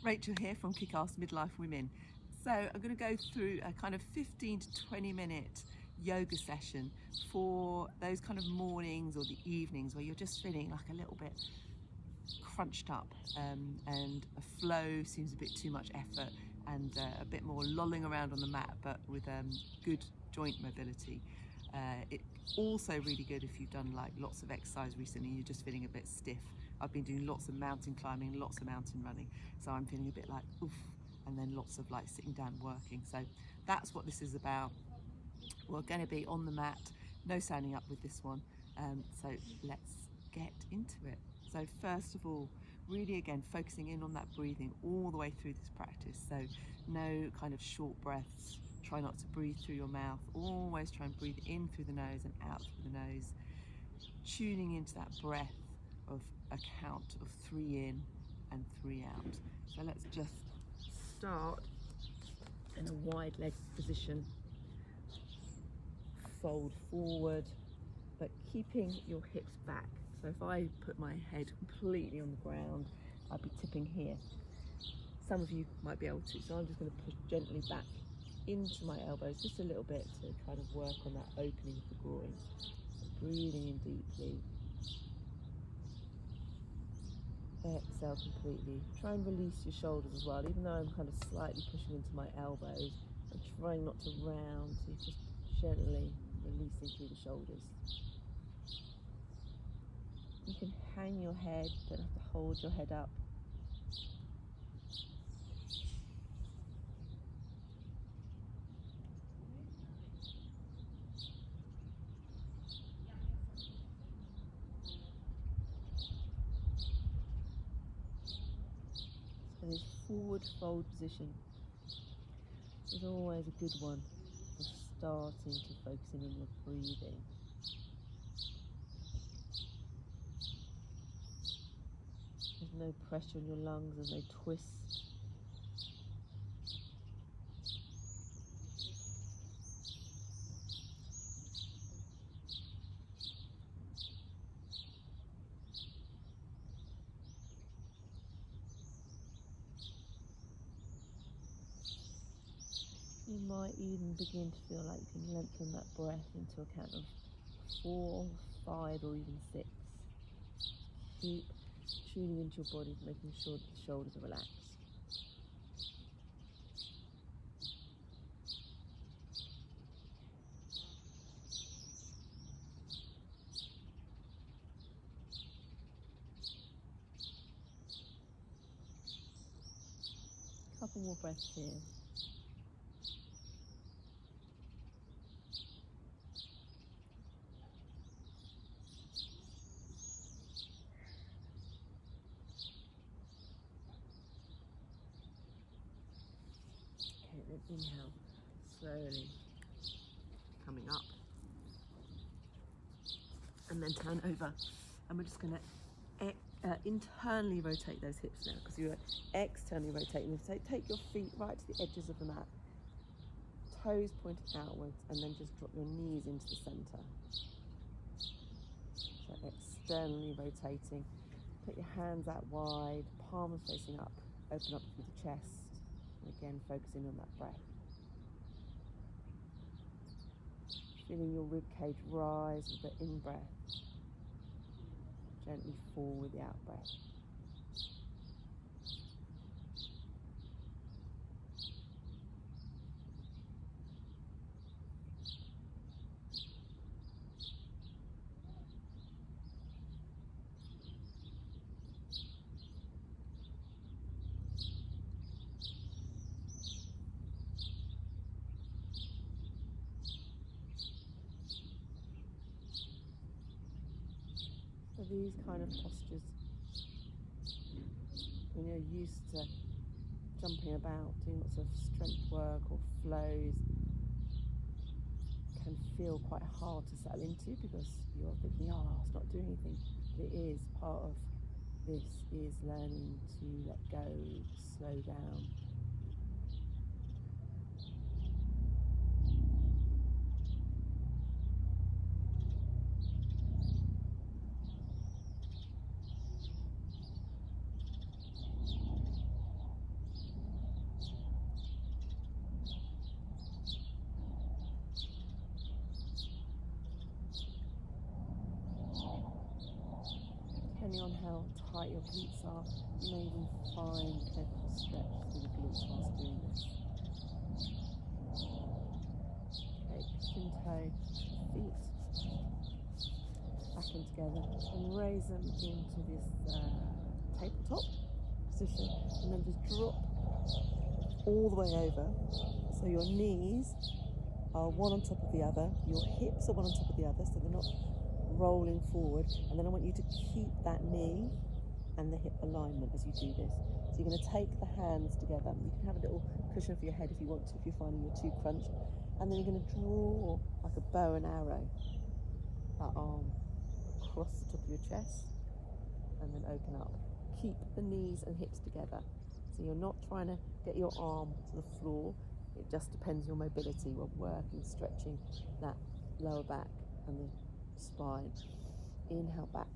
Rachel here from Kick-Ass Midlife Women. So I'm going to go through a kind of 15 to 20 minute yoga session for those kind of mornings or the evenings where you're just feeling like a little bit crunched up and a flow seems a bit too much effort and a bit more lolling around on the mat, but with good joint mobility. It's also really good if you've done like lots of exercise recently and you're just feeling a bit stiff. I've been doing lots of mountain climbing, lots of mountain running, so I'm feeling a bit like oof, and then lots of like sitting down working. So that's what this is about. We're going to be on the mat, no standing up with this one. So let's get into it. So first of all, really again focusing in on that breathing all the way through this practice. So no kind of short breaths. Try not to breathe through your mouth. Always try and breathe in through the nose and out through the nose. Tuning into that breath of a count of 3 in and 3 out. So let's just start in a wide leg position. Fold forward, but keeping your hips back. So if I put my head completely on the ground, I'd be tipping here. Some of you might be able to, so I'm just going to push gently back into my elbows just a little bit to kind of work on that opening of the groin. So breathing in deeply. Exhale completely. Try and release your shoulders as well, even though I'm kind of slightly pushing into my elbows. I'm trying not to round, so just gently releasing through the shoulders. You can hang your head, don't have to hold your head up. So this forward fold position is always a good one for starting to focusing on your breathing. There's no pressure in your lungs, there's no twist. You might even begin to feel like you can lengthen that breath into a count of 4, 5 or even 6. Keep tuning into your body, making sure that the shoulders are relaxed. Couple more breaths here. Okay, then inhale, slowly coming up. And then turn over. And we're just going to internally rotate those hips now, because you're externally rotating them. So take your feet right to the edges of the mat, toes pointing outwards, and then just drop your knees into the center. So externally rotating. Put your hands out wide, palms facing up, open up through the chest. And again, focusing on that breath. Feeling your rib cage rise with the in-breath. Gently fall with the out-breath. So these kind of postures, when you're used to jumping about, doing lots of strength work or flows, can feel quite hard to settle into because you're thinking, oh, it's not doing anything. But it is part of this, is learning to let go, slow down. on how tight your glutes are, you may even find a little stretch through the glutes whilst doing this. Okay, pin toe feet back in together and raise them into this tabletop position, and then just drop all the way over. So your knees are one on top of the other, your hips are one on top of the other, so they're not rolling forward. And then I want you to keep that knee and the hip alignment as you do this. So you're going to take the hands together. You can have a little cushion for your head if you want to, if you're finding you're too crunched. And then you're going to draw like a bow and arrow that arm across the top of your chest and then open up. Keep the knees and hips together. So you're not trying to get your arm to the floor. It just depends your mobility. We're working, stretching that lower back and the spine. Inhale back.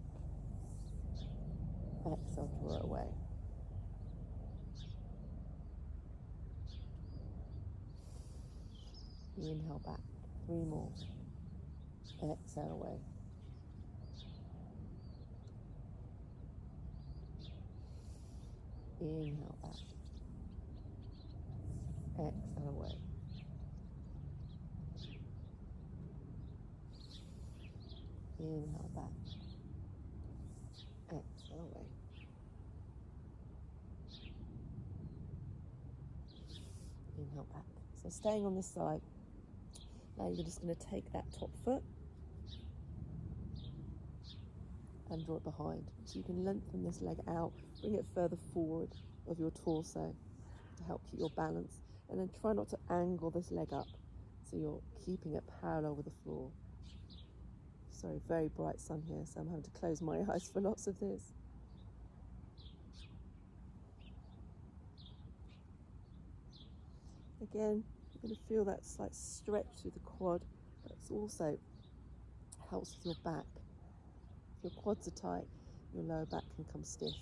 Exhale, draw it away. Inhale back. 3 more. Exhale away. Inhale back. Exhale away. Inhale back. Exhale away. Inhale back. So staying on this side. Now you're just going to take that top foot and draw it behind. So you can lengthen this leg out, bring it further forward of your torso to help keep your balance. And then try not to angle this leg up so you're keeping it parallel with the floor. Sorry, very bright sun here, so I'm having to close my eyes for lots of this. Again, you're going to feel that slight stretch through the quad, but it also helps with your back. If your quads are tight, your lower back can become stiff.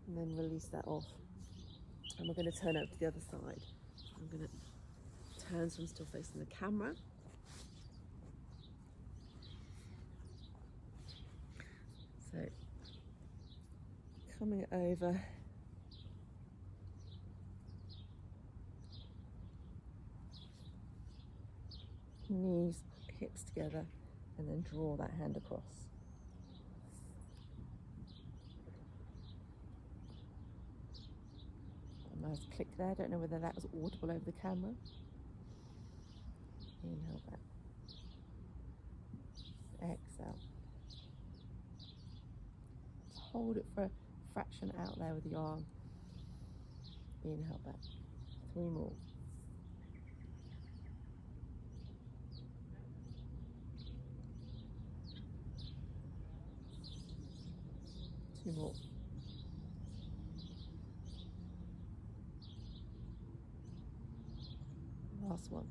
And then release that off. And we're going to turn over to the other side. I'm going to turn so I'm still facing the camera. So, coming over. Knees, hips together, and then draw that hand across. A nice click there. I don't know whether that was audible over the camera. Inhale back. Exhale. Hold it for a fraction out there with the arm. Inhale back. 3 more. 2 more. Last one.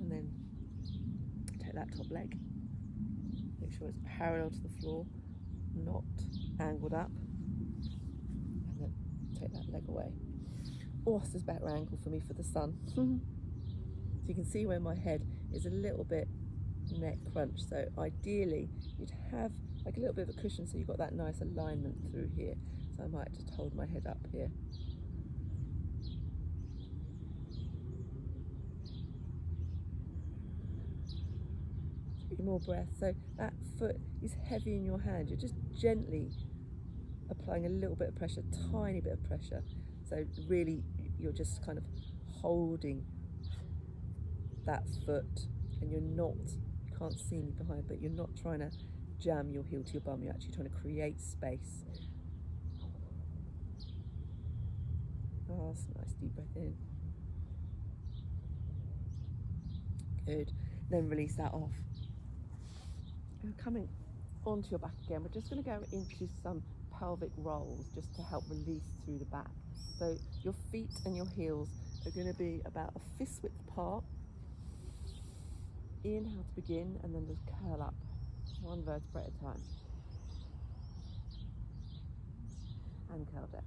And then take that top leg. Make sure it's parallel to the floor, not angled up. And then take that leg away. Oh, this is better angle for me for the sun. So you can see where my head is a little bit neck crunch. So ideally you'd have like a little bit of a cushion so you've got that nice alignment through here. So I might just hold my head up here. More breath. So that foot is heavy in your hand. You're just gently applying a little bit of pressure, tiny bit of pressure. So really you're just kind of holding that foot, and you can't see me behind, but you're not trying to jam your heel to your bum. You're actually trying to create space. Oh, that's a nice deep breath in. Good. Then release that off. And coming onto your back again, we're just going to go into some pelvic rolls just to help release through the back. So your feet and your heels are going to be about a fist width apart. Inhale to begin, and then just curl up, one vertebrae at a time. And curl down.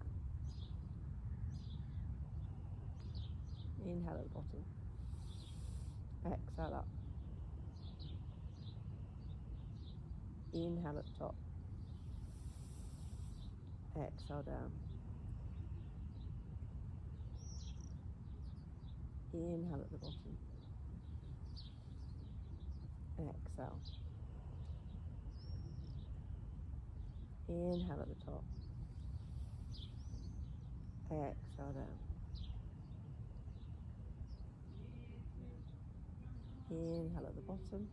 Inhale at the bottom. Exhale up. Inhale at the top. Exhale down. Inhale at the bottom. Exhale. Inhale at the top. Exhale down. Inhale at the bottom.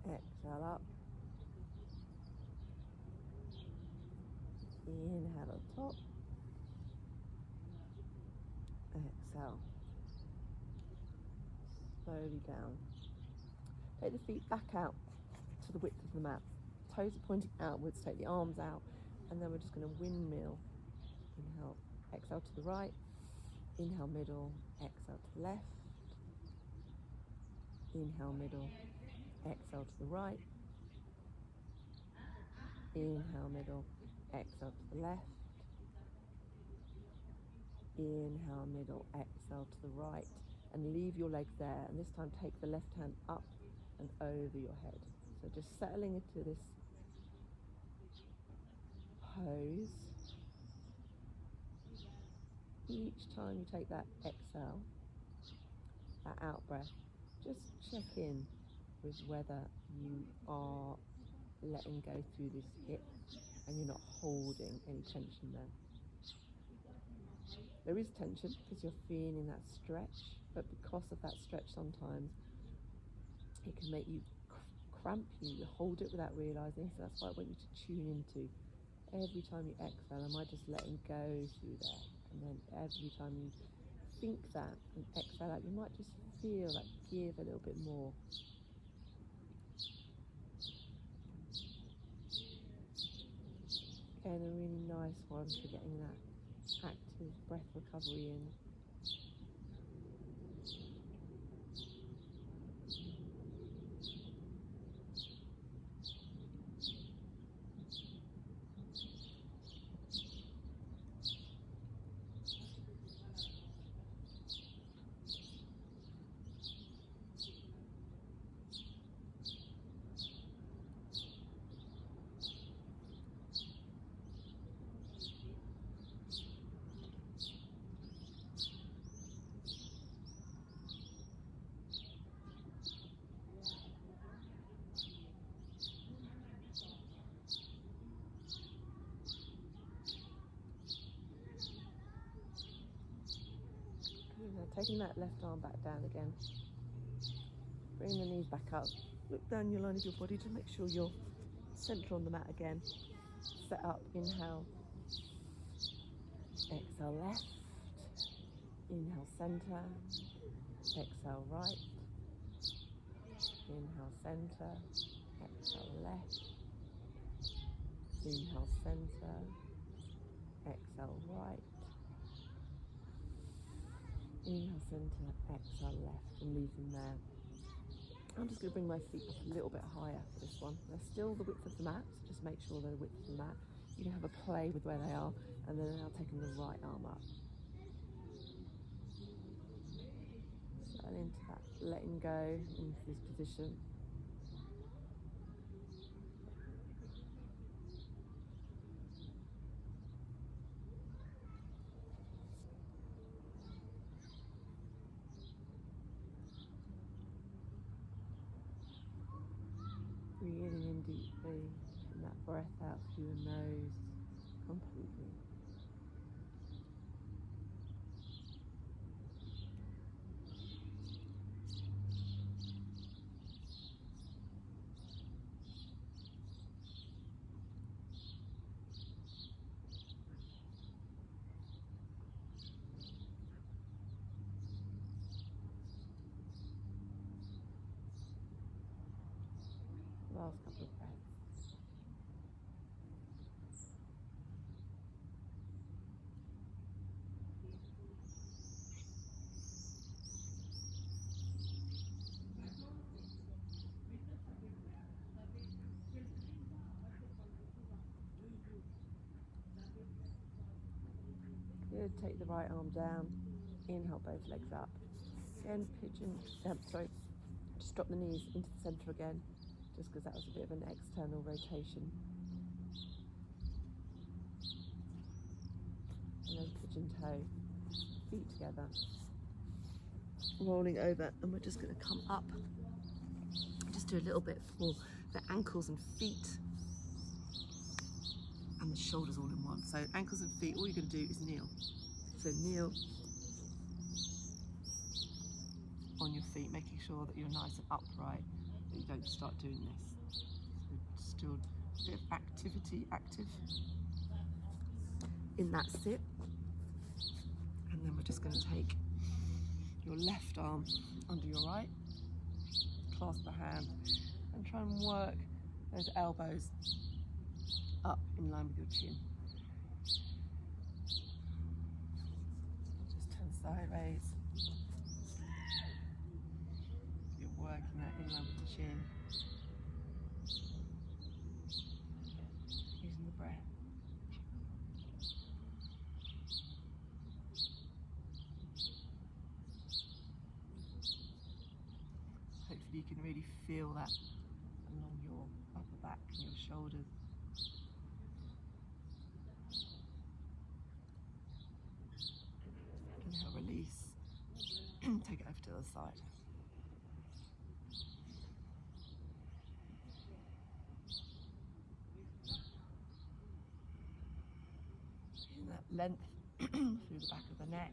Exhale up. Inhale at the top. Exhale. Slowly down. Take the feet back out to the width of the mat. Toes are pointing outwards, take the arms out, and then we're just going to windmill. Inhale, exhale to the right. Inhale, middle, exhale to the left. Inhale, middle, exhale to the right. Inhale, middle, exhale to the left. Inhale, middle, exhale to the right. And leave your legs there. And this time take the left hand up and over your head. So just settling into this pose. Each time you take that exhale, that out breath, just check in with whether you are letting go through this hip and you're not holding any tension there. There is tension because you're feeling that stretch, but because of that stretch sometimes it can make you cramp you hold it without realising. So that's why I want you to tune into every time you exhale, am I just letting go through there? And then every time you think that and exhale out, you might just feel that give a little bit more. Again, a really nice one for getting that active breath recovery in. Taking that left arm back down again. Bring the knees back up. Look down your line of your body to make sure you're centre on the mat again. Set up, inhale. Exhale left. Inhale centre. Exhale right. Inhale centre. Exhale left. Inhale centre. Exhale right. Inhale centre, exhale left, and leave them there. I'm just going to bring my feet up a little bit higher for this one. They're still the width of the mat, so just make sure they're the width of the mat. You can have a play with where they are, and then now taking the right arm up. Settle into that, letting go into this position. Breathing in deeply, and that breath out through your nose completely. Last couple of breaths. Good, take the right arm down, inhale both legs up. Again, pigeon, just drop the knees into the centre again, just because that was a bit of an external rotation. And then pigeon toe, feet together, rolling over, and we're just going to come up. Just do a little bit for the ankles and feet, and the shoulders all in one. So ankles and feet, all you're going to do is kneel. So kneel on your feet, making sure that you're nice and upright, that you don't start doing this. So still a bit of activity, active in that sit. And then we're just going to take your left arm under your right, clasp the hand, and try and work those elbows up in line with your chin. Just turn sideways. You're working that in line with the chin. Using the breath. Hopefully you can really feel that along your upper back and your shoulders. Inhale, release. Take it over to the other side. Using that length through the back of the neck.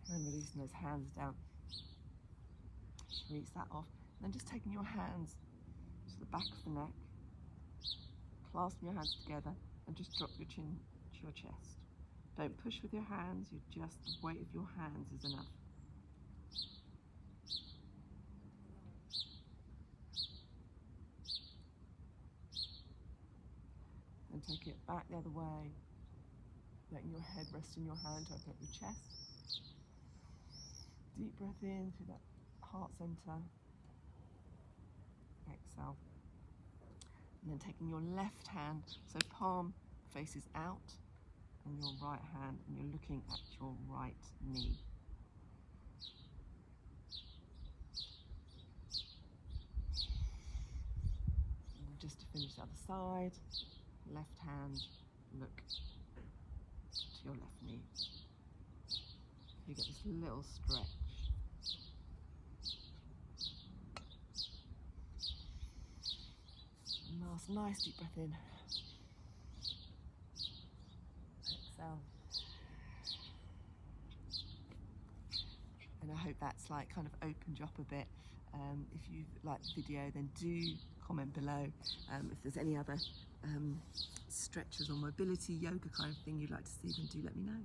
And releasing those hands down. Release that off. And then just taking your hands to the back of the neck, clasping your hands together, and just drop your chin to your chest. Don't push with your hands, the weight of your hands is enough. And take it back the other way, letting your head rest in your hand to open up your chest. Deep breath in through that heart center. Exhale. And then taking your left hand, so palm faces out, and your right hand, and you're looking at your right knee. And just to finish the other side, left hand, look to your left knee. You get this little stretch. Nice deep breath in. Exhale. And I hope that's kind of opened you up a bit. If you like the video, then do comment below. If there's any other stretches or mobility yoga kind of thing you'd like to see, then do let me know.